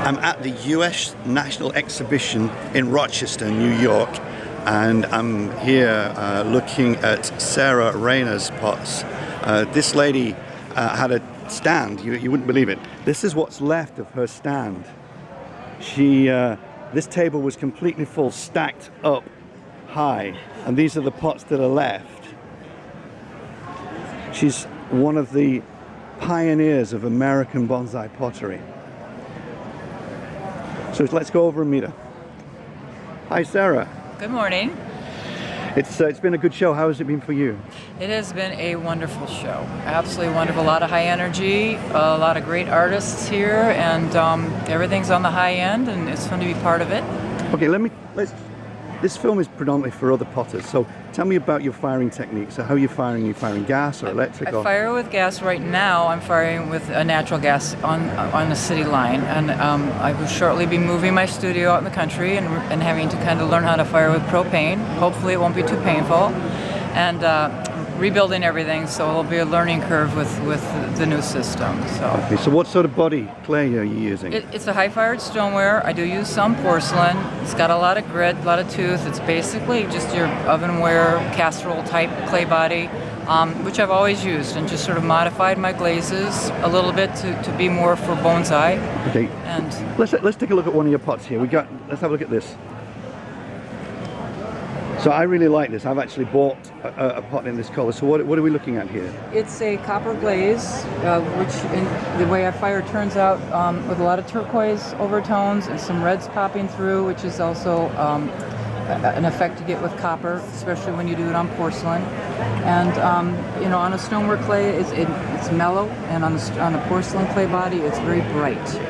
I'm at the US National Exhibition in Rochester, New York, and I'm here looking at Sara Rayner's pots. This lady had a stand, you wouldn't believe it. This is what's left of her stand. This table was completely full, stacked up high, and these are the pots that are left. She's one of the pioneers of American bonsai pottery. So let's go over and meet her. Hi, Sara. Good morning. It's been a good show. How has it been for you? It has been a wonderful show. Absolutely wonderful. A lot of high energy, a lot of great artists here, and everything's on the high end, and it's fun to be part of it. Okay, this film is predominantly for other potters, so tell me about your firing techniques. So how are you firing? Are you firing gas or electric? I fire with gas right now. I'm firing with a natural gas on a city line, and I will shortly be moving my studio out in the country and having to kind of learn how to fire with propane. Hopefully it won't be too painful, and rebuilding everything, so it'll be a learning curve with the new system. Okay, so what sort of body clay are you using? It's a high-fired stoneware. I do use some porcelain. It's got a lot of grit, a lot of tooth. It's basically just your ovenware, casserole type clay body, which I've always used, and just sort of modified my glazes a little bit to be more for bonsai. Okay, and let's take a look at one of your pots here. Let's have a look at this. So I really like this. I've actually bought a pot in this color. So what are we looking at here? It's a copper glaze, which the way I fire turns out with a lot of turquoise overtones and some reds popping through, which is also an effect to get with copper, especially when you do it on porcelain. And on a stoneware clay, it's mellow, and on a porcelain clay body, it's very bright.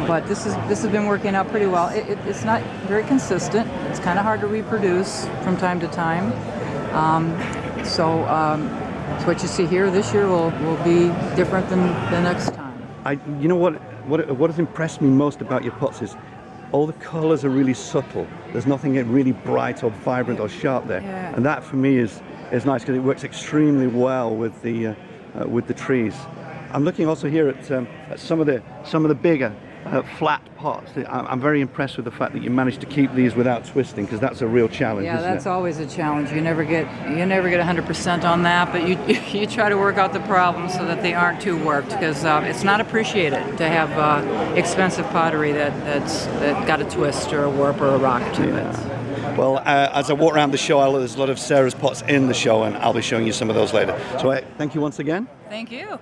But this has been working out pretty well. It's not very consistent. It's kind of hard to reproduce from time to time. So what you see here this year will be different than the next time. You know what has impressed me most about your pots is all the colors are really subtle. There's nothing really bright or vibrant or sharp there, yeah. And that for me is nice because it works extremely well with the trees. I'm looking also here at some of the bigger flat pots. I'm very impressed with the fact that you managed to keep these without twisting, because that's a real challenge. Yeah, that's it? always a challenge. You never get 100% on that, but you try to work out the problems so that they aren't too warped, because it's not appreciated to have expensive pottery that's got a twist or a warp or a rock to it. Well, as I walk around the show, there's a lot of Sara's pots in the show, and I'll be showing you some of those later. So thank you once again. Thank you.